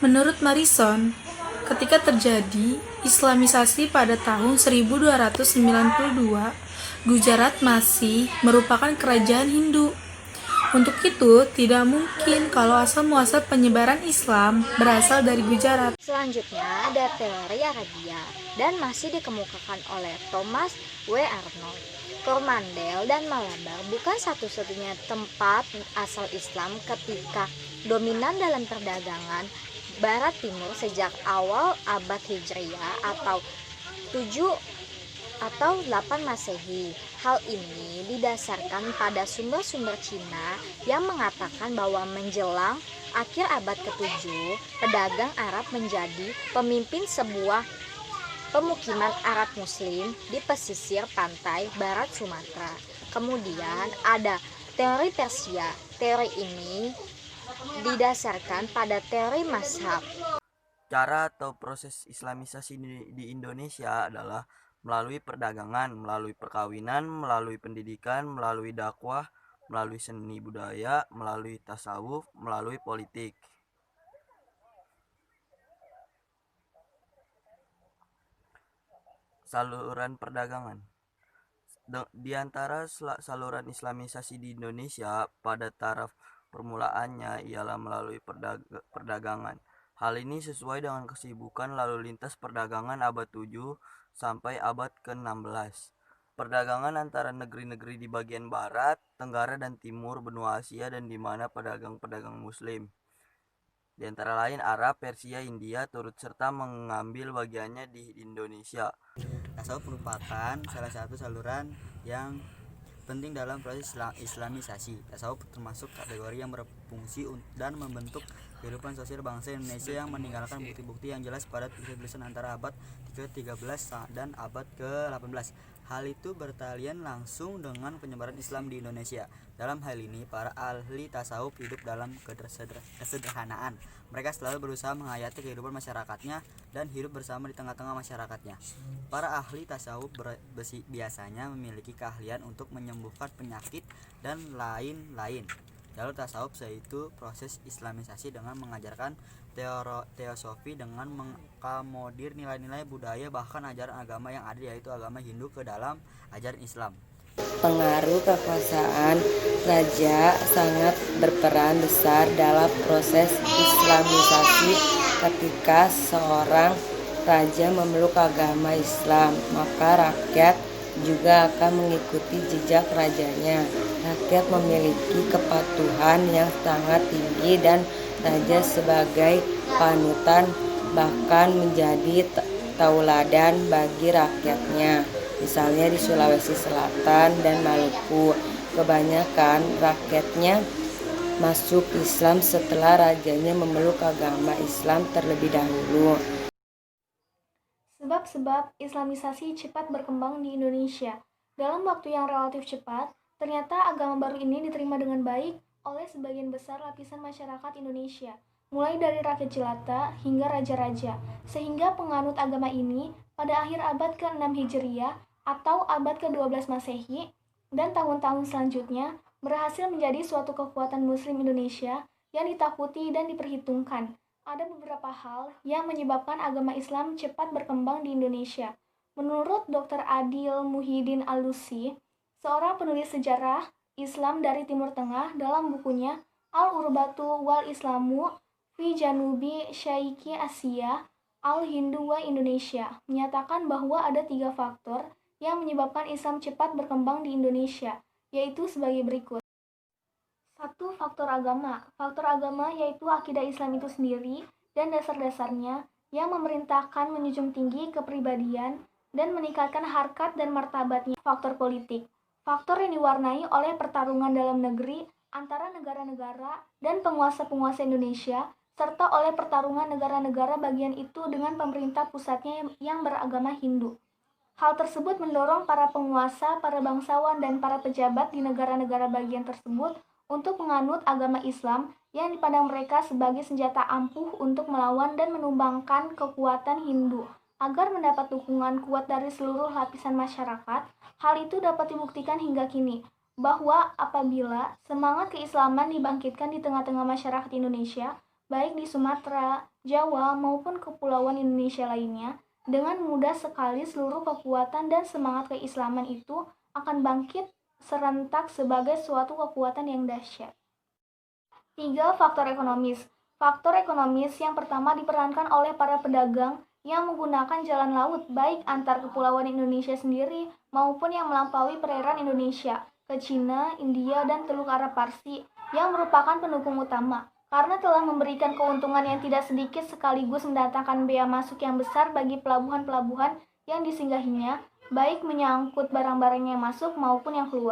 Menurut Marison, ketika terjadi Islamisasi pada tahun 1292, Gujarat masih merupakan kerajaan Hindu. Untuk itu, tidak mungkin kalau asal-muasal penyebaran Islam berasal dari Gujarat. Selanjutnya ada teori Arabia dan masih dikemukakan oleh Thomas W. Arnold. Coromandel dan Malabar bukan satu-satunya tempat asal Islam ketika dominan dalam perdagangan Barat Timur sejak awal abad Hijriah atau 7 atau 8 Masehi. Hal ini didasarkan pada sumber-sumber Cina yang mengatakan bahwa menjelang akhir abad ke-7, pedagang Arab menjadi pemimpin sebuah pemukiman Arab Muslim di pesisir pantai barat Sumatera. Kemudian ada teori Persia. Teori ini didasarkan pada teori mazhab. Cara atau proses Islamisasi di Indonesia adalah melalui perdagangan, melalui perkawinan, melalui pendidikan, melalui dakwah, melalui seni budaya, melalui tasawuf, melalui politik. Saluran perdagangan. Di antara saluran Islamisasi di Indonesia pada taraf permulaannya ialah melalui perdagangan. Hal ini sesuai dengan kesibukan lalu lintas perdagangan abad 7 sampai abad ke-16. Perdagangan antara negeri-negeri di bagian barat, tenggara dan timur benua Asia dan di mana pedagang-pedagang muslim, di antara lain Arab, Persia, India turut serta mengambil bagiannya di Indonesia. Tasawuf merupakan salah satu saluran yang penting dalam proses Islamisasi. Tasawuf termasuk kategori yang berfungsi dan membentuk kehidupan sosial bangsa Indonesia yang meninggalkan bukti-bukti yang jelas pada tulisan-tulisan antara abad ke-13 dan abad ke-18. Hal itu bertalian langsung dengan penyebaran Islam di Indonesia. Dalam hal ini, para ahli tasawuf hidup dalam kesederhanaan. Mereka selalu berusaha menghayati kehidupan masyarakatnya dan hidup bersama di tengah-tengah masyarakatnya. Para ahli tasawuf biasanya memiliki keahlian untuk menyembuhkan penyakit dan lain-lain. Jalur tasawuf yaitu proses Islamisasi dengan mengajarkan teosofi dengan mengakomodir nilai-nilai budaya bahkan ajaran agama yang ada yaitu agama Hindu ke dalam ajaran Islam. Pengaruh kekuasaan raja sangat berperan besar dalam proses Islamisasi. Ketika seorang raja memeluk agama Islam, maka rakyat juga akan mengikuti jejak rajanya. Rakyat memiliki kepatuhan yang sangat tinggi dan raja sebagai panutan bahkan menjadi tauladan bagi rakyatnya. Misalnya di Sulawesi Selatan dan Maluku, kebanyakan rakyatnya masuk Islam setelah rajanya memeluk agama Islam terlebih dahulu. Sebab-sebab Islamisasi cepat berkembang di Indonesia. Dalam waktu yang relatif cepat, ternyata agama baru ini diterima dengan baik oleh sebagian besar lapisan masyarakat Indonesia, mulai dari rakyat jelata hingga raja-raja, sehingga penganut agama ini pada akhir abad ke-6 Hijriah atau abad ke-12 Masehi dan tahun-tahun selanjutnya berhasil menjadi suatu kekuatan Muslim Indonesia yang ditakuti dan diperhitungkan. Ada beberapa hal yang menyebabkan agama Islam cepat berkembang di Indonesia. Menurut Dr. Adil Muhyiddin Alusi, seorang penulis sejarah Islam dari Timur Tengah, dalam bukunya Al-Urbatu wal Islamu fi Janubi Syaiki Asia, Al-Hindu wa Indonesia, menyatakan bahwa ada 3 faktor yang menyebabkan Islam cepat berkembang di Indonesia, yaitu sebagai berikut. 1. Faktor agama. Faktor agama yaitu akidah Islam itu sendiri dan dasar-dasarnya yang memerintahkan menjunjung tinggi kepribadian dan meningkatkan harkat dan martabatnya. Faktor politik. Faktor yang diwarnai oleh pertarungan dalam negeri antara negara-negara dan penguasa-penguasa Indonesia, serta oleh pertarungan negara-negara bagian itu dengan pemerintah pusatnya yang beragama Hindu. Hal tersebut mendorong para penguasa, para bangsawan, dan para pejabat di negara-negara bagian tersebut untuk menganut agama Islam yang dipandang mereka sebagai senjata ampuh untuk melawan dan menumbangkan kekuatan Hindu. Agar mendapat dukungan kuat dari seluruh lapisan masyarakat, hal itu dapat dibuktikan hingga kini, bahwa apabila semangat keislaman dibangkitkan di tengah-tengah masyarakat Indonesia, baik di Sumatera, Jawa, maupun kepulauan Indonesia lainnya, dengan mudah sekali seluruh kekuatan dan semangat keislaman itu akan bangkit serentak sebagai suatu kekuatan yang dahsyat. 3. Faktor ekonomis. Faktor ekonomis yang pertama diperankan oleh para pedagang yang menggunakan jalan laut baik antar kepulauan Indonesia sendiri maupun yang melampaui perairan Indonesia ke Cina, India, dan Teluk Arab Parsi yang merupakan pendukung utama karena telah memberikan keuntungan yang tidak sedikit sekaligus mendatangkan bea masuk yang besar bagi pelabuhan-pelabuhan yang disinggahinya baik menyangkut barang-barang yang masuk maupun yang keluar.